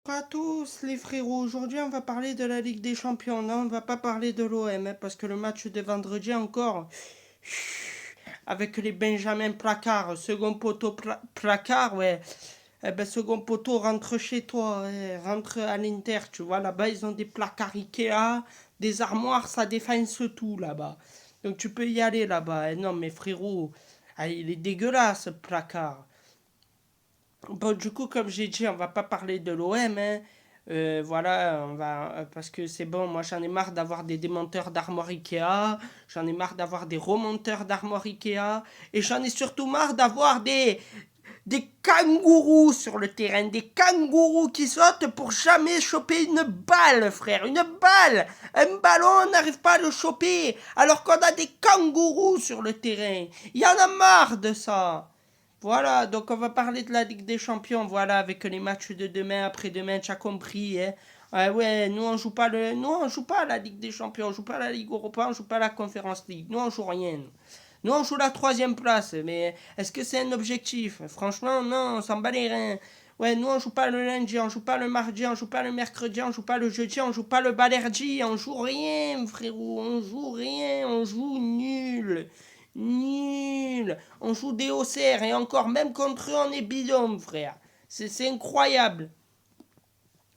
Bonjour à tous les frérots, aujourd'hui on va parler de la Ligue des Champions, non on va pas parler de l'OM parce que le match de vendredi encore, avec les Benjamin Placard, second poteau Placard, ouais, eh ben second poteau rentre chez toi, ouais, rentre à l'Inter, tu vois là-bas ils ont des placards Ikea, des armoires, ça défonce tout là-bas, donc tu peux y aller là-bas, non mais frérot, ah, il est dégueulasse ce placard. Bon, du coup, comme j'ai dit, on va pas parler de l'OM, hein. Voilà, on va parce que c'est bon. Moi, j'en ai marre d'avoir des démonteurs d'armoire Ikea. J'en ai marre d'avoir des remonteurs d'armoire Ikea. Et j'en ai surtout marre d'avoir des kangourous sur le terrain. Des kangourous qui sautent pour jamais choper une balle, frère. Une balle. Un ballon, on n'arrive pas à le choper. Alors qu'on a des kangourous sur le terrain. Il y en a marre de ça. Voilà, donc on va parler de la Ligue des Champions, voilà, avec les matchs de demain, après-demain, tu as compris, hein. Ouais, ouais, nous on joue pas à la Ligue des Champions, on joue pas à la Ligue Europa, on joue pas à la Conference League, nous on joue rien. Nous on joue la troisième place, mais est-ce que c'est un objectif? Franchement, non, on s'en bat les reins. Ouais, nous on joue pas le lundi, on joue pas le mardi, on joue pas le mercredi, on joue pas le jeudi, on joue pas le balerdi, on joue rien, frérot, on joue rien, on joue nul. Nul. On joue des OCR et encore, même contre eux, on est bidon, frère. C'est incroyable.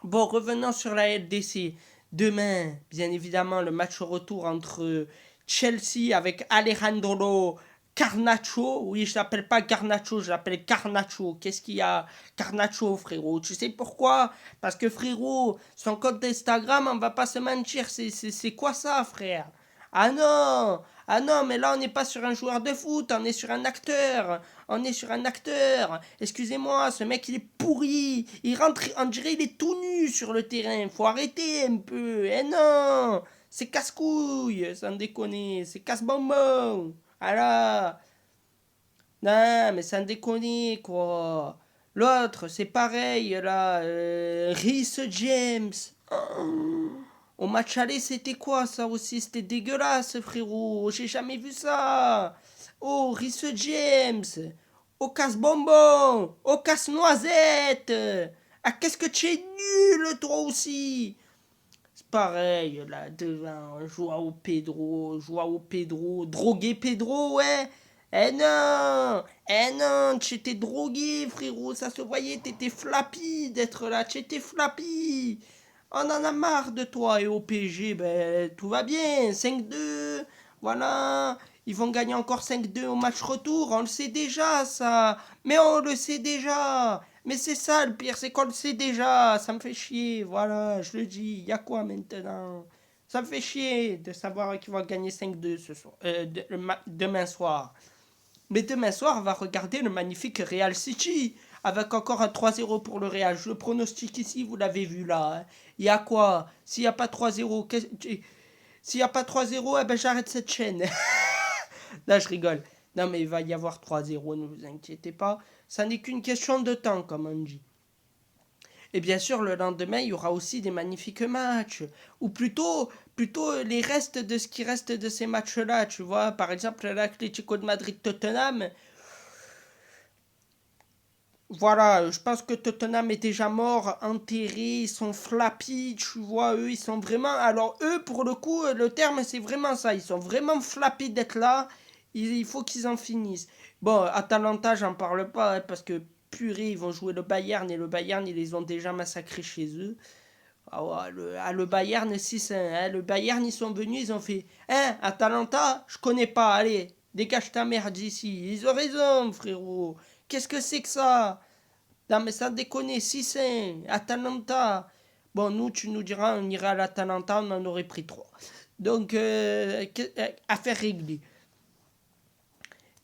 Bon, revenons sur la LDC. Demain, bien évidemment, le match retour entre Chelsea avec Alejandro Garnacho. Oui, je l'appelle pas Garnacho, je l'appelle Garnacho. Qu'est-ce qu'il y a? Garnacho, frérot. Tu sais pourquoi? Parce que, frérot, son compte d'Instagram, on va pas se mentir, c'est quoi ça, frère? Ah non! Ah non, mais là, on n'est pas sur un joueur de foot, on est sur un acteur. On est sur un acteur. Excusez-moi, ce mec, il est pourri. Il rentre, on dirait, il est tout nu sur le terrain. Faut arrêter un peu. Eh non! C'est casse-couille, sans déconner. C'est casse-bonbon. Voilà. Non, mais sans déconner, quoi. L'autre, c'est pareil, là. Rhys James. Oh. Au match aller, c'était quoi ça aussi? C'était dégueulasse, frérot. J'ai jamais vu ça. Oh, Rhys James. Au casse-bonbon. Au casse-noisette. Ah, qu'est-ce que tu es nul, toi aussi. C'est pareil, là, devant. Joao Pedro. Drogué Pedro, ouais. Eh non, tu étais drogué, frérot. Ça se voyait, t'étais flappy d'être là. Tu étais flappy. On en a marre de toi. Et au PSG, ben, tout va bien. 5-2. Voilà. Ils vont gagner encore 5-2 au match retour. On le sait déjà, ça. Mais on le sait déjà. Mais c'est ça le pire, c'est qu'on le sait déjà. Ça me fait chier. Voilà, je le dis. Il y a quoi maintenant? Ça me fait chier de savoir qu'ils vont gagner 5-2 ce soir, demain soir. Mais demain soir, on va regarder le magnifique Real City. Avec encore un 3-0 pour le Real. Je le pronostique ici, vous l'avez vu là, hein. Il y a quoi? S'il n'y a pas 3-0, s'il n'y a pas 3-0, eh ben j'arrête cette chaîne. Là, je rigole. Non, mais il va y avoir 3-0, ne vous inquiétez pas. Ça n'est qu'une question de temps, comme on dit. Et bien sûr, le lendemain, il y aura aussi des magnifiques matchs. Ou plutôt les restes de ce qui reste de ces matchs-là. Tu vois, par exemple, l'Atlético de Madrid-Tottenham. Voilà, je pense que Tottenham est déjà mort, enterré, ils sont flappy, tu vois, eux, ils sont vraiment... Alors, eux, pour le coup, le terme, c'est vraiment ça, ils sont vraiment flappy d'être là, il faut qu'ils en finissent. Bon, Atalanta, j'en parle pas, hein, parce que, purée, ils vont jouer le Bayern, et le Bayern, ils les ont déjà massacrés chez eux. Ah ouais, le Bayern, 6-1, hein, le Bayern, ils sont venus, ils ont fait, hein, Atalanta, je connais pas, allez, dégage ta merde d'ici. Ils ont raison, frérot. Qu'est-ce que c'est que ça? Non, mais sans déconner, 6-1, Atalanta. Bon, nous, tu nous diras, on irait à l'Atalanta, on en aurait pris 3. Donc, affaire réglée.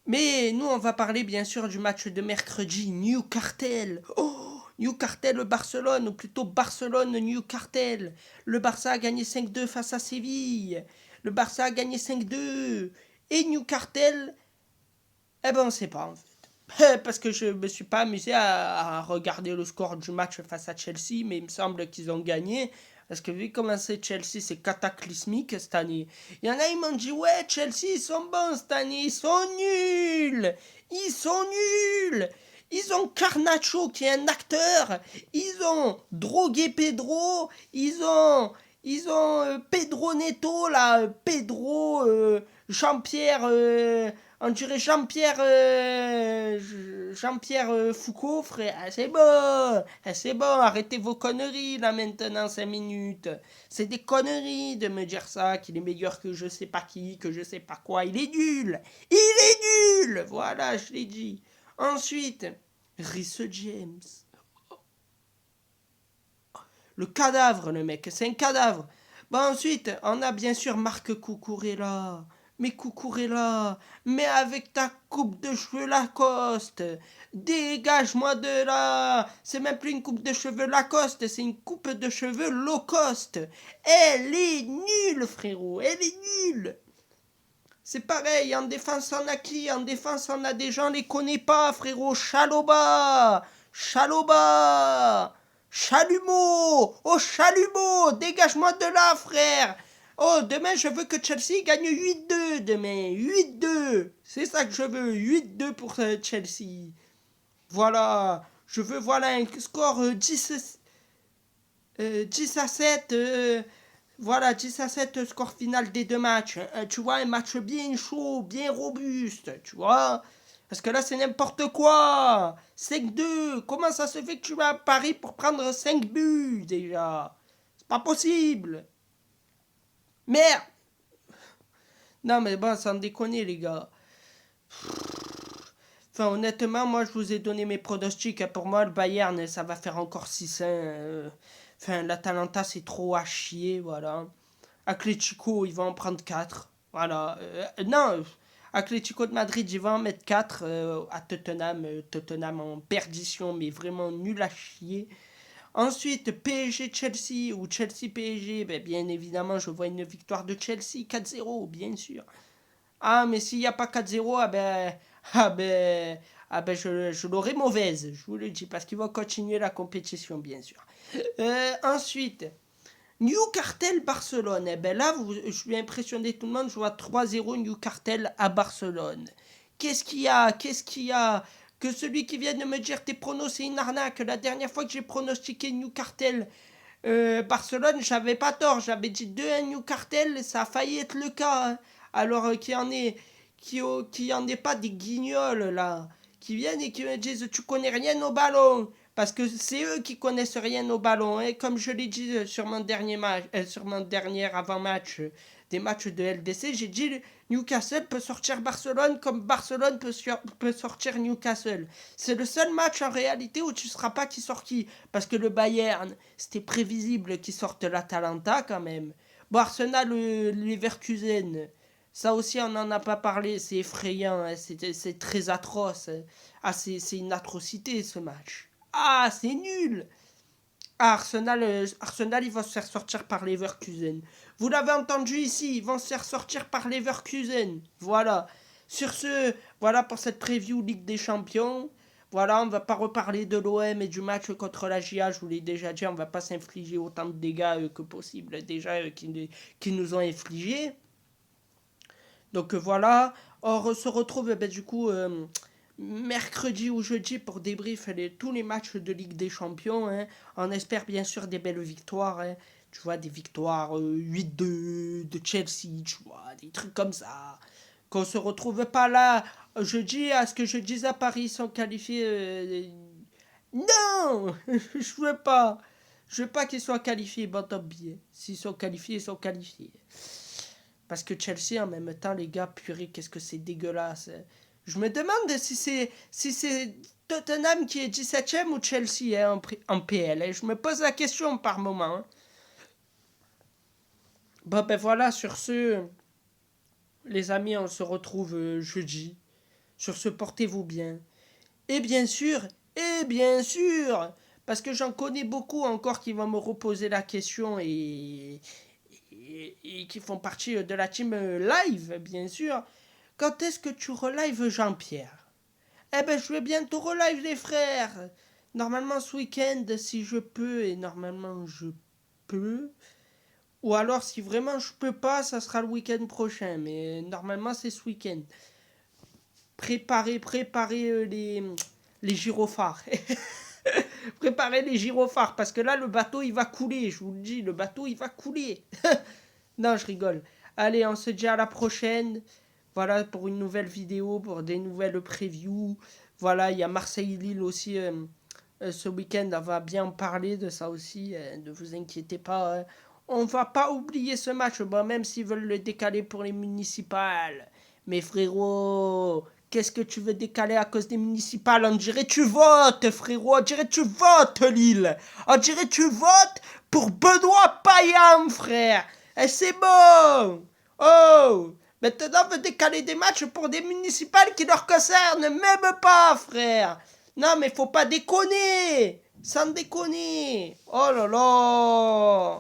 Mais nous, on va parler bien sûr du match de mercredi, Newcastle. Oh, Newcastle-Barcelone, ou plutôt Barcelone-Newcastle. Le Barça a gagné 5-2 face à Séville. Le Barça a gagné 5-2. Et Newcastle, eh ben, on sait pas en fait. Parce que je me suis pas amusé à regarder le score du match face à Chelsea, mais il me semble qu'ils ont gagné. Parce que vu comment c'est Chelsea, c'est cataclysmique cette année. Il y en a, ils m'ont dit, ouais, Chelsea, ils sont bons cette année, ils sont nuls. Ils sont nuls. Ils ont Carnacho qui est un acteur. Ils ont drogué Pedro. Ils ont Pedro Neto là. Pedro Jean-Pierre. On dirait Jean-Pierre Foucault, frère. Ah, c'est bon. Ah, c'est bon. Arrêtez vos conneries là maintenant 5 minutes. C'est des conneries de me dire ça. Qu'il est meilleur que je sais pas qui, que je sais pas quoi. Il est nul. Il est nul. Voilà, je l'ai dit. Ensuite, Rhys James. Le cadavre, le mec, c'est un cadavre. Bon, ensuite, on a bien sûr Marc Cucurella. Mais Cucurella, mais avec ta coupe de cheveux Lacoste, dégage-moi de là. C'est même plus une coupe de cheveux Lacoste, c'est une coupe de cheveux low cost. Elle est nulle, frérot, elle est nulle. C'est pareil, en défense on a qui? En défense on a des gens, on les connaît pas, frérot. Chaloba, Chaloba, Chalumeau, oh Chalumeau, dégage-moi de là, frère. Oh, demain je veux que Chelsea gagne 8-2, demain, 8-2. C'est ça que je veux, 8-2 pour Chelsea. Voilà, je veux, voilà, un score 10 à 7, voilà, 10 à 7 score final des deux matchs. Tu vois, un match bien chaud, bien robuste, tu vois. Parce que là, c'est n'importe quoi. 5-2. Comment ça se fait que tu vas à Paris pour prendre 5 buts, déjà? C'est pas possible. Merde. Non, mais bon, sans déconner, les gars. Enfin, honnêtement, moi, je vous ai donné mes pronostics. Pour moi, le Bayern, ça va faire encore 6-1. Enfin, l'Atalanta, c'est trop à chier, voilà. Atlético, ils vont en prendre 4. Voilà. Non, Atlético de Madrid, ils vont en mettre 4 à Tottenham. Tottenham en perdition, mais vraiment nul à chier. Ensuite, PSG-Chelsea ou Chelsea-PSG, ben, bien évidemment, je vois une victoire de Chelsea 4-0, bien sûr. Ah, mais s'il n'y a pas 4-0, je l'aurai mauvaise, je vous le dis, parce qu'ils vont continuer la compétition, bien sûr. Ensuite, Newcastle-Barcelone. Eh ben là, je vais impressionner tout le monde. Je vois 3-0 Newcastle à Barcelone. Qu'est-ce qu'il y a que celui qui vient de me dire tes pronos, c'est une arnaque. La dernière fois que j'ai pronostiqué Newcastle Barcelone, j'avais pas tort. J'avais dit 2-1 Newcastle. Ça a failli être le cas. Hein. Alors qu'il y en ait pas des guignols là. Qui viennent et qui me disent tu connais rien au ballon. Parce que c'est eux qui connaissent rien au ballon. Et comme je l'ai dit sur mon dernier match, sur mon dernier avant-match des matchs de LDC, j'ai dit Newcastle peut sortir Barcelone comme Barcelone peut sortir Newcastle. C'est le seul match en réalité où tu ne sauras pas qui sort qui. Parce que le Bayern, c'était prévisible qu'ils sortent l'Atalanta quand même. Bon, Arsenal, Leverkusen, ça aussi on n'en a pas parlé, c'est effrayant, hein, c'est très atroce. Hein. Ah, c'est une atrocité ce match. Ah, c'est nul. Ah, Arsenal, ils vont se faire sortir par Leverkusen. Vous l'avez entendu ici, ils vont se faire sortir par Leverkusen. Voilà. Sur ce, voilà pour cette preview Ligue des Champions. Voilà, on va pas reparler de l'OM et du match contre la GIA, je vous l'ai déjà dit, on va pas s'infliger autant de dégâts que possible déjà qui nous ont infligés. Donc voilà, on se retrouve du coup mercredi ou jeudi pour débrief tous les matchs de Ligue des Champions. Hein. On espère bien sûr des belles victoires. Hein. Tu vois, des victoires 8-2 de Chelsea, tu vois, des trucs comme ça. Qu'on se retrouve pas là jeudi à ce que je dise à Paris sont qualifiés. Non je veux pas. Je veux pas qu'ils soient qualifiés, bon tant pis. S'ils sont qualifiés, ils sont qualifiés. Parce que Chelsea, en même temps, les gars, purée, qu'est-ce que c'est dégueulasse. Je me demande si c'est Tottenham qui est 17ème ou Chelsea hein, en PL. Et je me pose la question par moment. Hein. Bon, ben voilà, sur ce, les amis, on se retrouve jeudi. Sur ce, portez-vous bien. Et bien sûr, parce que j'en connais beaucoup encore qui vont me reposer la question et qui font partie de la team live, bien sûr. Quand est-ce que tu relives Jean-Pierre? Eh ben, je vais bientôt relive les frères. Normalement ce week-end, si je peux, et normalement je peux. Ou alors, si vraiment je peux pas, ça sera le week-end prochain. Mais normalement, c'est ce week-end. Préparez les gyrophares. Préparez les gyrophares, parce que là, le bateau, il va couler. Je vous le dis, le bateau, il va couler. Non, je rigole. Allez, on se dit à la prochaine. Voilà, pour une nouvelle vidéo, pour des nouvelles previews. Voilà, il y a Marseille-Lille aussi ce week-end. On va bien parler de ça aussi. Ne vous inquiétez pas. On va pas oublier ce match. Bon, même s'ils veulent le décaler pour les municipales. Mais frérot, qu'est-ce que tu veux décaler à cause des municipales? On dirait tu votes, frérot. On dirait tu votes, Lille. On dirait tu votes pour Benoît Payan, frère. Et c'est bon. Oh, maintenant on veut décaler des matchs pour des municipales qui leur concernent même pas, frère. Non, mais faut pas déconner. Sans déconner. Oh là là.